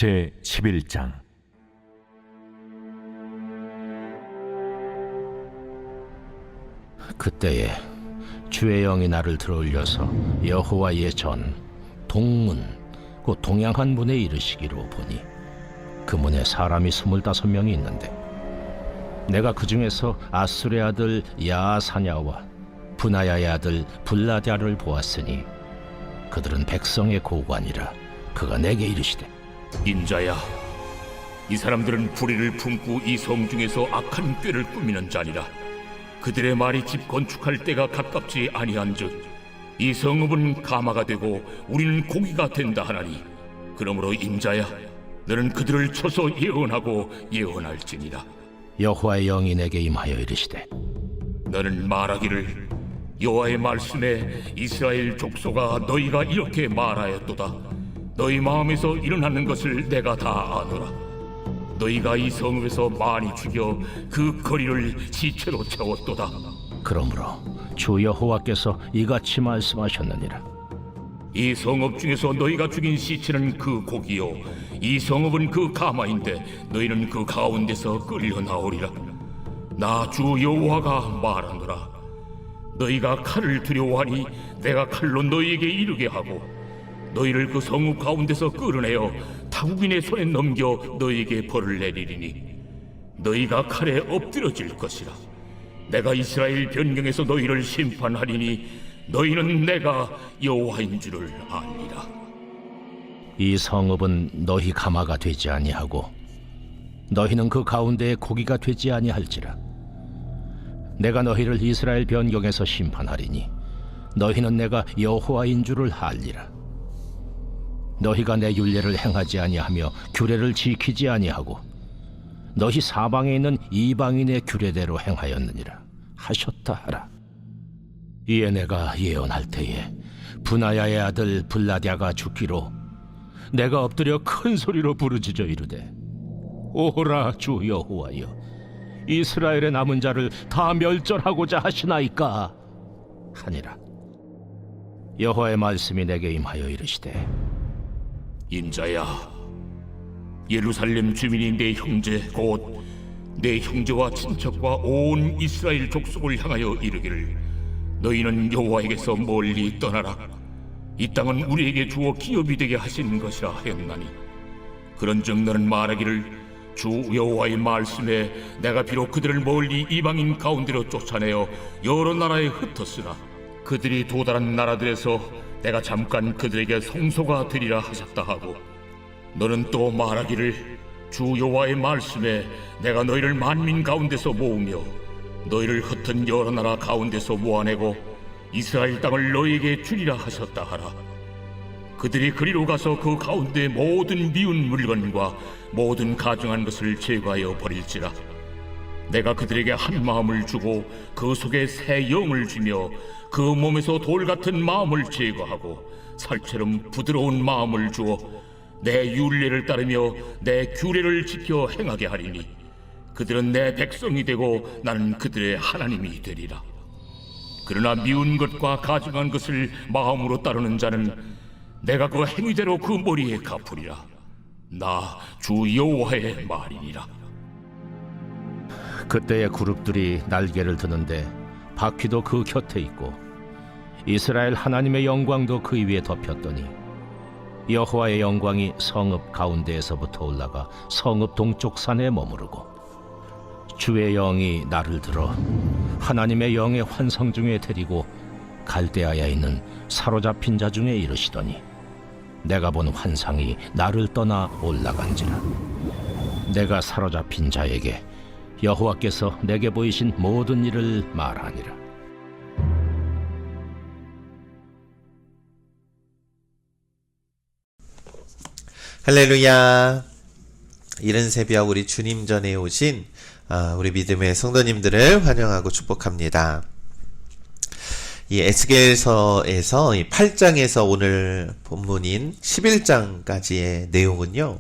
제 11장. 그때에 주의 영이 나를 들어올려서 여호와의 전 동문 곧 동양한 문에 이르시기로 보니 그 문에 사람이 25명이 있는데 내가 그 중에서 아술의 아들 야사냐와 분하야의 아들 블라랴를 보았으니 그들은 백성의 고관이라. 그가 내게 이르시되, 인자야, 이 사람들은 불의를 품고 이 성 중에서 악한 꾀를 꾸미는 자니라. 그들의 말이 집 건축할 때가 가깝지 아니한즉 이 성읍은 가마가 되고 우리는 고기가 된다 하나니, 그러므로 인자야, 너는 그들을 쳐서 예언하고 예언할지니라. 여호와의 영이 내게 임하여 이르시되, 너는 말하기를, 여호와의 말씀에 이스라엘 족속아, 너희가 이렇게 말하였도다. 너희 마음에서 일어나는 것을 내가 다 아노라. 너희가 이 성읍에서 많이 죽여 그 거리를 시체로 채웠도다. 그러므로 주 여호와께서 이같이 말씀하셨느니라. 이 성읍 중에서 너희가 죽인 시체는 그 고기요, 이 성읍은 그 가마인데 너희는 그 가운데서 끌려 나오리라. 나 주 여호와가 말하노라. 너희가 칼을 두려워하니 내가 칼로 너희에게 이르게 하고 너희를 그 성읍 가운데서 끌어내어 타국인의 손에 넘겨 너희에게 벌을 내리리니 너희가 칼에 엎드려질 것이라. 내가 이스라엘 변경에서 너희를 심판하리니 너희는 내가 여호와인 줄을 아니라. 이 성읍은 너희 가마가 되지 아니하고 너희는 그 가운데에 고기가 되지 아니할지라. 내가 너희를 이스라엘 변경에서 심판하리니 너희는 내가 여호와인 줄을 알리라. 너희가 내 율례를 행하지 아니하며 규례를 지키지 아니하고 너희 사방에 있는 이방인의 규례대로 행하였느니라 하셨다 하라. 이에 내가 예언할 때에 분하야의 아들 블라랴가 죽기로 내가 엎드려 큰 소리로 부르짖어 이르되, 오라 주 여호와여, 이스라엘의 남은 자를 다 멸절하고자 하시나이까 하니라. 여호와의 말씀이 내게 임하여 이르시되, 인자야, 예루살렘 주민이 내 형제 곧 내 형제와 친척과 온 이스라엘 족속을 향하여 이르기를, 너희는 여호와에게서 멀리 떠나라. 이 땅은 우리에게 주어 기업이 되게 하신 것이라 하였나니, 그런즉 너는 말하기를, 주 여호와의 말씀에 내가 비록 그들을 멀리 이방인 가운데로 쫓아내어 여러 나라에 흩었으나 그들이 도달한 나라들에서 내가 잠깐 그들에게 성소가 되리라 하셨다 하고, 너는 또 말하기를, 주 여호와의 말씀에 내가 너희를 만민 가운데서 모으며 너희를 흩은 여러 나라 가운데서 모아내고 이스라엘 땅을 너희에게 주리라 하셨다 하라. 그들이 그리로 가서 그 가운데 모든 미운 물건과 모든 가증한 것을 제거하여 버릴지라. 내가 그들에게 한 마음을 주고 그 속에 새 영을 주며 그 몸에서 돌 같은 마음을 제거하고 살처럼 부드러운 마음을 주어 내 율례를 따르며 내 규례를 지켜 행하게 하리니 그들은 내 백성이 되고 나는 그들의 하나님이 되리라. 그러나 미운 것과 가증한 것을 마음으로 따르는 자는 내가 그 행위대로 그 머리에 갚으리라. 나 주 여호와의 말이니라. 그때의 그룹들이 날개를 드는데 바퀴도 그 곁에 있고 이스라엘 하나님의 영광도 그 위에 덮였더니 여호와의 영광이 성읍 가운데에서부터 올라가 성읍 동쪽 산에 머무르고 주의 영이 나를 들어 하나님의 영의 환상 중에 데리고 갈대아에 있는 사로잡힌 자 중에 이르시더니, 내가 본 환상이 나를 떠나 올라간지라. 내가 사로잡힌 자에게 여호와께서 내게 보이신 모든 일을 말하니라. 할렐루야. 이른 새벽 우리 주님 전에 오신 우리 믿음의 성도님들을 환영하고 축복합니다. 이 에스겔서에서 이 8장에서 오늘 본문인 11장까지의 내용은요,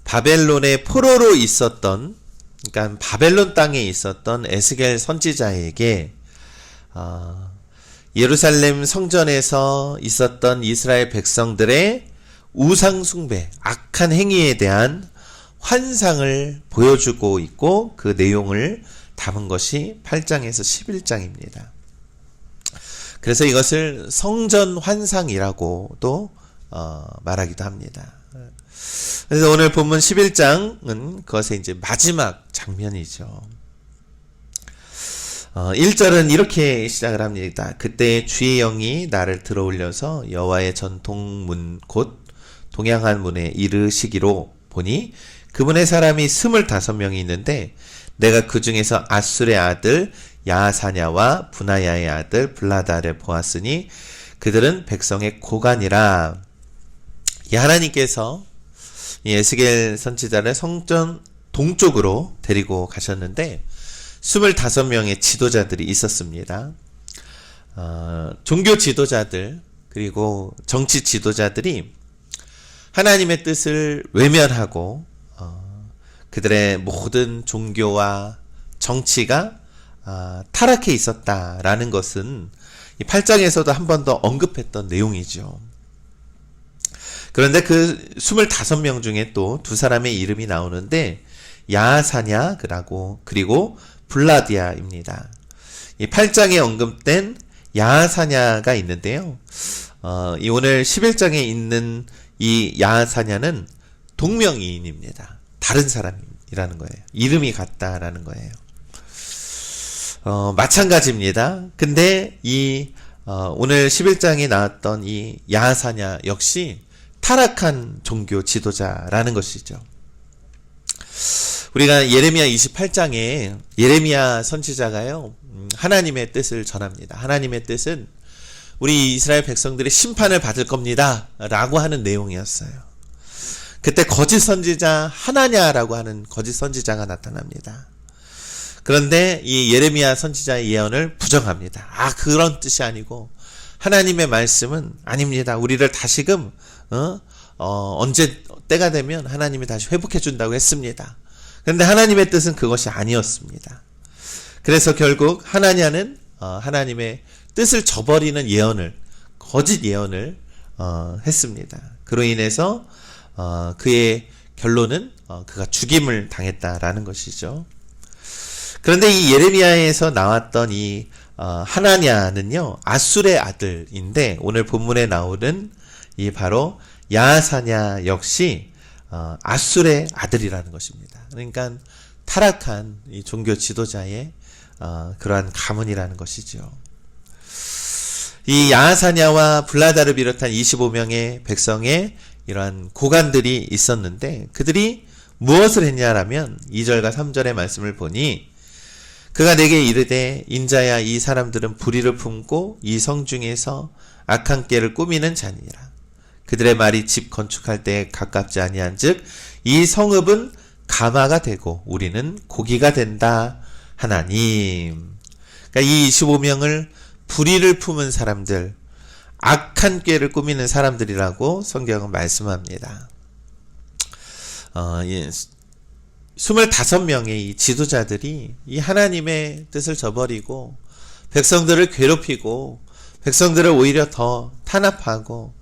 바벨론의 포로로 있었던, 그러니까 바벨론 땅에 있었던 에스겔 선지자에게 예루살렘 성전에서 있었던 이스라엘 백성들의 우상 숭배, 악한 행위에 대한 환상을 보여주고 있고 그 내용을 담은 것이 8장에서 11장입니다. 그래서 이것을 성전 환상이라고도 말하기도 합니다. 그래서 오늘 본문 11장은 그것의 이제 마지막 장면이죠. 1절은 이렇게 시작을 합니다. 그때 주의 영이 나를 들어올려서 여호와의 전통문 곧 동양한 문에 이르시기로 보니 그 문에 사람이 25명이 있는데 내가 그 중에서 아술의 아들 야사냐와 분하야의 아들 블라다를 보았으니 그들은 백성의 고관이라. 이 하나님께서 이 에스겔 선지자를 성전 동쪽으로 데리고 가셨는데 25명의 지도자들이 있었습니다. 종교 지도자들 그리고 정치 지도자들이 하나님의 뜻을 외면하고 그들의 모든 종교와 정치가 타락해 있었다라는 것은 이 8장에서도 한 번 더 언급했던 내용이죠. 그런데 그 25명 중에 또 두 사람의 이름이 나오는데 야사냐라고 그리고 블라디아입니다. 이 8장에 언급된 야사냐가 있는데요. 이 오늘 11장에 있는 이 야사냐는 동명이인입니다. 다른 사람이라는 거예요. 이름이 같다라는 거예요. 마찬가지입니다. 근데 이 오늘 11장에 나왔던 이 야사냐 역시 타락한 종교 지도자라는 것이죠. 우리가 예레미야 28장에 예레미야 선지자가요, 하나님의 뜻을 전합니다. 하나님의 뜻은 우리 이스라엘 백성들이 심판을 받을 겁니다 라고 하는 내용이었어요. 그때 거짓 선지자 하나냐라고 하는 거짓 선지자가 나타납니다. 그런데 이 예레미야 선지자의 예언을 부정합니다. 그런 뜻이 아니고 하나님의 말씀은 아닙니다. 우리를 다시금 언제 때가 되면 하나님이 다시 회복해 준다고 했습니다. 그런데 하나님의 뜻은 그것이 아니었습니다. 그래서 결국 하나냐는 하나님의 뜻을 저버리는 예언을, 거짓 예언을 했습니다. 그로 인해서 그의 결론은 그가 죽임을 당했다라는 것이죠. 그런데 이 예레미야에서 나왔던 이 하나냐는요, 아술의 아들인데 오늘 본문에 나오는 이 바로 야사냐 역시 아술의 아들이라는 것입니다. 그러니까 타락한 이 종교 지도자의 그러한 가문이라는 것이죠. 이 야사냐와 블라다를 비롯한 25명의 백성의 이러한 고관들이 있었는데 그들이 무엇을 했냐라면 2절과 3절의 말씀을 보니 그가 내게 이르되 인자야 이 사람들은 불의를 품고 이 성중에서 악한 꾀를 꾸미는 자니라. 그들의 말이 집 건축할 때에 가깝지 아니한즉 이 성읍은 가마가 되고 우리는 고기가 된다 하나님. 그러니까 이 25명을 불의를 품은 사람들, 악한 꾀를 꾸미는 사람들이라고 성경은 말씀합니다. 25명의 이 지도자들이 이 하나님의 뜻을 저버리고 백성들을 괴롭히고 백성들을 오히려 더 탄압하고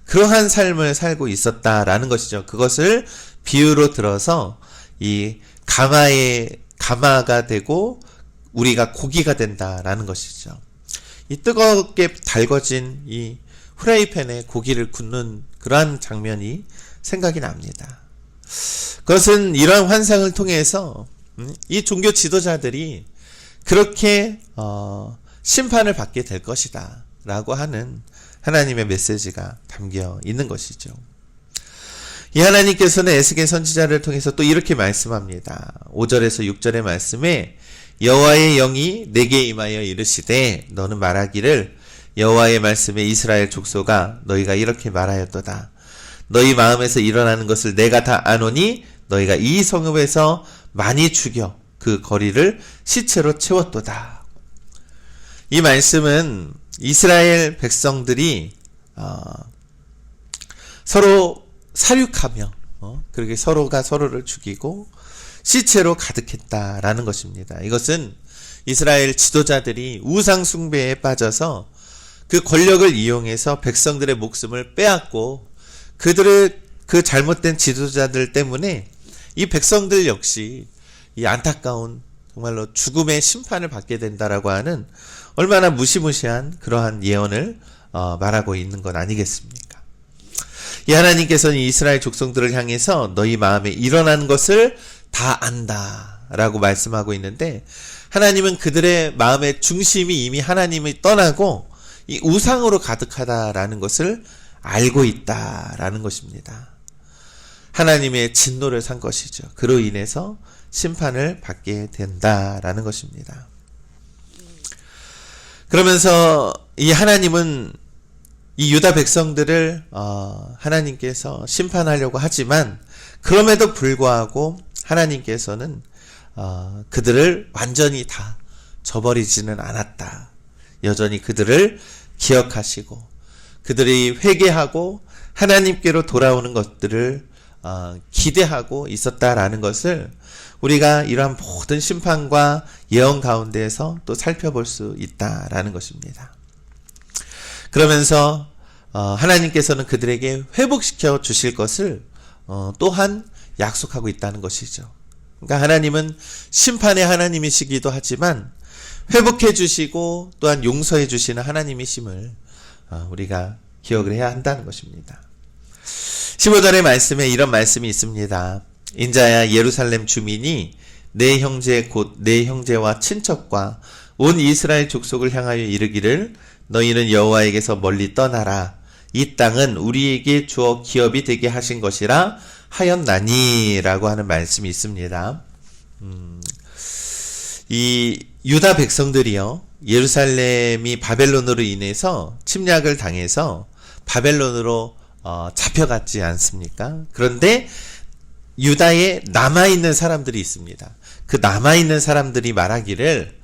그러한 삶을 살고 있었다라는 것이죠. 그것을 비유로 들어서 이 가마가 되고 우리가 고기가 된다라는 것이죠. 이 뜨겁게 달궈진 이 후라이팬에 고기를 굽는 그러한 장면이 생각이 납니다. 그것은 이러한 환상을 통해서 이 종교 지도자들이 그렇게 심판을 받게 될 것이다 라고 하는 하나님의 메시지가 담겨 있는 것이죠. 이 하나님께서는 에스겔 선지자를 통해서 또 이렇게 말씀합니다. 5절에서 6절의 말씀에 여호와의 영이 내게 임하여 이르시되 너는 말하기를 여호와의 말씀에 이스라엘 족속아 너희가 이렇게 말하였도다. 너희 마음에서 일어나는 것을 내가 다 아노니 너희가 이 성읍에서 많이 죽여 그 거리를 시체로 채웠도다. 이 말씀은 이스라엘 백성들이 서로 사륙하며 그렇게 서로가 서로를 죽이고 시체로 가득했다라는 것입니다. 이것은 이스라엘 지도자들이 우상 숭배에 빠져서 그 권력을 이용해서 백성들의 목숨을 빼앗고 그들의 그 잘못된 지도자들 때문에 이 백성들 역시 이 안타까운 정말로 죽음의 심판을 받게 된다라고 하는 얼마나 무시무시한 그러한 예언을 말하고 있는 것 아니겠습니까? 이 하나님께서는 이스라엘 족속들을 향해서 너희 마음에 일어난 것을 다 안다라고 말씀하고 있는데, 하나님은 그들의 마음의 중심이 이미 하나님을 떠나고 이 우상으로 가득하다라는 것을 알고 있다라는 것입니다. 하나님의 진노를 산 것이죠. 그로 인해서 심판을 받게 된다라는 것입니다. 그러면서 이 하나님은 이 유다 백성들을 하나님께서 심판하려고 하지만, 그럼에도 불구하고 하나님께서는 그들을 완전히 다 저버리지는 않았다. 여전히 그들을 기억하시고 그들이 회개하고 하나님께로 돌아오는 것들을 기대하고 있었다라는 것을 우리가 이러한 모든 심판과 예언 가운데에서 또 살펴볼 수 있다라는 것입니다. 그러면서 하나님께서는 그들에게 회복시켜 주실 것을 또한 약속하고 있다는 것이죠. 그러니까 하나님은 심판의 하나님이시기도 하지만 회복해 주시고 또한 용서해 주시는 하나님이심을 우리가 기억을 해야 한다는 것입니다. 15절의 말씀에 이런 말씀이 있습니다. 인자야 예루살렘 주민이 내 형제 곧 내 형제와 친척과 온 이스라엘 족속을 향하여 이르기를 너희는 여호와에게서 멀리 떠나라. 이 땅은 우리에게 주어 기업이 되게 하신 것이라 하였나니 라고 하는 말씀이 있습니다. 이 유다 백성들이요, 예루살렘이 바벨론으로 인해서 침략을 당해서 바벨론으로 잡혀갔지 않습니까? 그런데 유다에 남아있는 사람들이 있습니다. 그 남아있는 사람들이 말하기를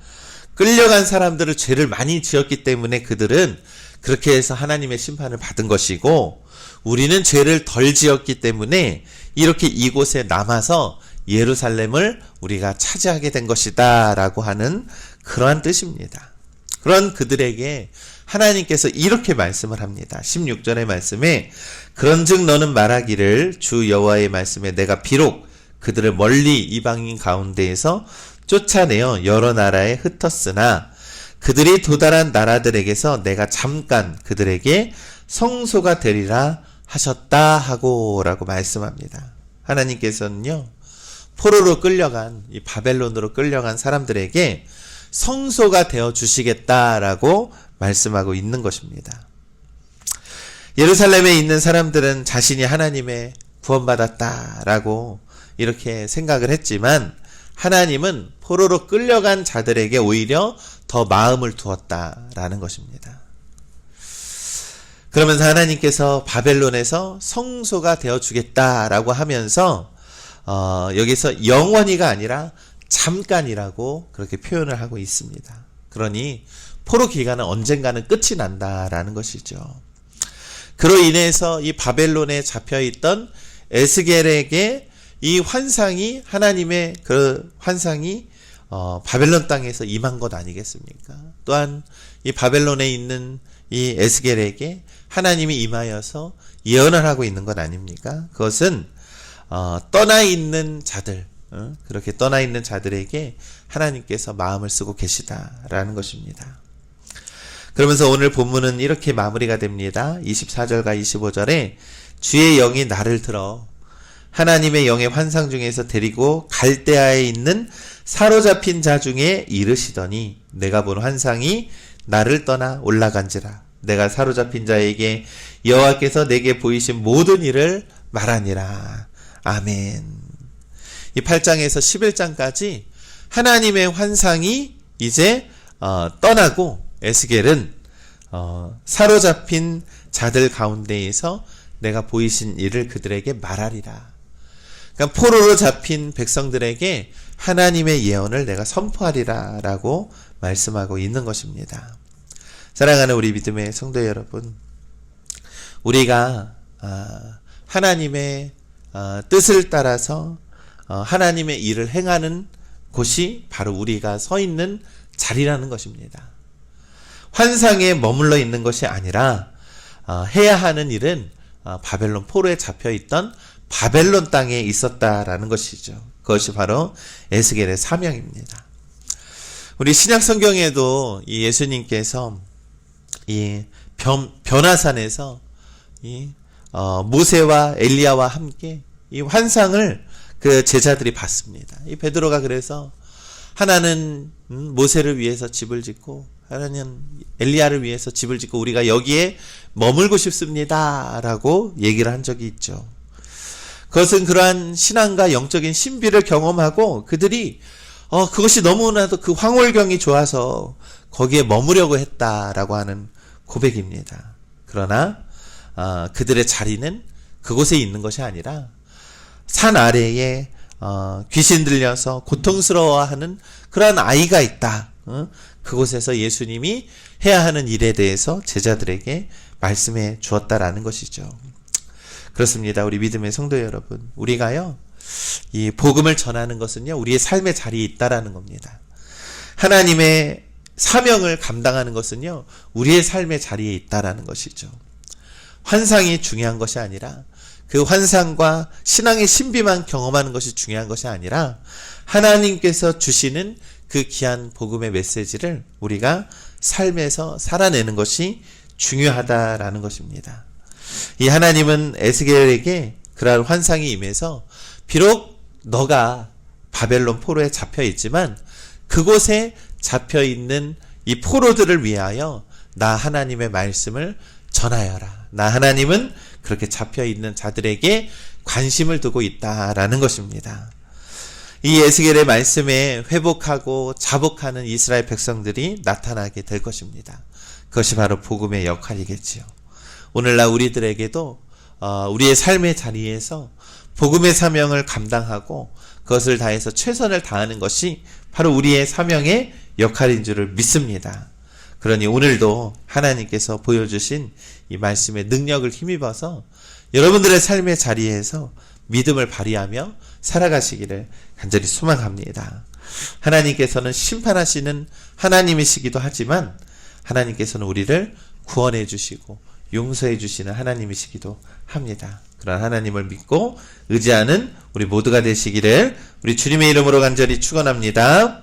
끌려간 사람들을 죄를 많이 지었기 때문에 그들은 그렇게 해서 하나님의 심판을 받은 것이고, 우리는 죄를 덜 지었기 때문에 이렇게 이곳에 남아서 예루살렘을 우리가 차지하게 된 것이다 라고 하는 그러한 뜻입니다. 그런 그들에게 하나님께서 이렇게 말씀을 합니다. 16절의 말씀에 그런즉 너는 말하기를 주 여호와의 말씀에 내가 비록 그들을 멀리 이방인 가운데에서 쫓아내어 여러 나라에 흩었으나 그들이 도달한 나라들에게서 내가 잠깐 그들에게 성소가 되리라 하셨다 하고 라고 말씀합니다. 하나님께서는요, 포로로 끌려간 이 바벨론으로 끌려간 사람들에게 성소가 되어 주시겠다라고 말씀하고 있는 것입니다. 예루살렘에 있는 사람들은 자신이 하나님의 구원받았다라고 이렇게 생각을 했지만, 하나님은 포로로 끌려간 자들에게 오히려 더 마음을 두었다라는 것입니다. 그러면서 하나님께서 바벨론에서 성소가 되어 주겠다라고 하면서 여기서 영원히가 아니라 잠깐이라고 그렇게 표현을 하고 있습니다. 그러니 포로 기간은 언젠가는 끝이 난다라는 것이죠. 그로 인해서 이 바벨론에 잡혀있던 에스겔에게 이 환상이, 하나님의 그 환상이 바벨론 땅에서 임한 것 아니겠습니까? 또한 이 바벨론에 있는 이 에스겔에게 하나님이 임하여서 예언을 하고 있는 것 아닙니까? 그것은 떠나 있는 자들, 그렇게 떠나 있는 자들에게 하나님께서 마음을 쓰고 계시다라는 것입니다. 그러면서 오늘 본문은 이렇게 마무리가 됩니다. 24절과 25절에 주의 영이 나를 들어 하나님의 영의 환상 중에서 데리고 갈대아에 있는 사로잡힌 자 중에 이르시더니 내가 본 환상이 나를 떠나 올라간지라. 내가 사로잡힌 자에게 여호와께서 내게 보이신 모든 일을 말하니라. 아멘. 이 8장에서 11장까지 하나님의 환상이 이제 떠나고 에스겔은 사로잡힌 자들 가운데에서 내가 보이신 일을 그들에게 말하리라. 그러니까 포로로 잡힌 백성들에게 하나님의 예언을 내가 선포하리라 라고 말씀하고 있는 것입니다. 사랑하는 우리 믿음의 성도 여러분, 우리가 하나님의 뜻을 따라서 하나님의 일을 행하는 곳이 바로 우리가 서 있는 자리라는 것입니다. 환상에 머물러 있는 것이 아니라 해야 하는 일은 바벨론 포로에 잡혀있던 바벨론 땅에 있었다라는 것이죠. 그것이 바로 에스겔의 사명입니다. 우리 신약 성경에도 이 예수님께서 이 변화산에서 모세와 엘리야와 함께 이 환상을 그 제자들이 봤습니다. 이 베드로가 그래서 하나는 모세를 위해서 집을 짓고 하나는 엘리야를 위해서 집을 짓고 우리가 여기에 머물고 싶습니다 라고 얘기를 한 적이 있죠. 그것은 그러한 신앙과 영적인 신비를 경험하고 그들이 그것이 너무나도 그 황홀경이 좋아서 거기에 머무려고 했다라고 하는 고백입니다. 그러나 그들의 자리는 그곳에 있는 것이 아니라 산 아래에 귀신 들려서 고통스러워하는 그러한 아이가 있다. 그곳에서 예수님이 해야 하는 일에 대해서 제자들에게 말씀해 주었다라는 것이죠. 그렇습니다. 우리 믿음의 성도 여러분, 우리가요 이 복음을 전하는 것은요 우리의 삶의 자리에 있다라는 겁니다. 하나님의 사명을 감당하는 것은요 우리의 삶의 자리에 있다라는 것이죠. 환상이 중요한 것이 아니라 그 환상과 신앙의 신비만 경험하는 것이 중요한 것이 아니라 하나님께서 주시는 그 귀한 복음의 메시지를 우리가 삶에서 살아내는 것이 중요하다라는 것입니다. 이 하나님은 에스겔에게 그러한 환상이 임해서 비록 너가 바벨론 포로에 잡혀 있지만 그곳에 잡혀 있는 이 포로들을 위하여 나 하나님의 말씀을 전하여라. 나 하나님은 그렇게 잡혀 있는 자들에게 관심을 두고 있다라는 것입니다. 이 에스겔의 말씀에 회복하고 자복하는 이스라엘 백성들이 나타나게 될 것입니다. 그것이 바로 복음의 역할이겠지요. 오늘날 우리들에게도 우리의 삶의 자리에서 복음의 사명을 감당하고 그것을 다해서 최선을 다하는 것이 바로 우리의 사명의 역할인 줄을 믿습니다. 그러니 오늘도 하나님께서 보여주신 이 말씀의 능력을 힘입어서 여러분들의 삶의 자리에서 믿음을 발휘하며 살아가시기를 간절히 소망합니다. 하나님께서는 심판하시는 하나님이시기도 하지만 하나님께서는 우리를 구원해 주시고 용서해 주시는 하나님이시기도 합니다. 그런 하나님을 믿고 의지하는 우리 모두가 되시기를 우리 주님의 이름으로 간절히 축원합니다.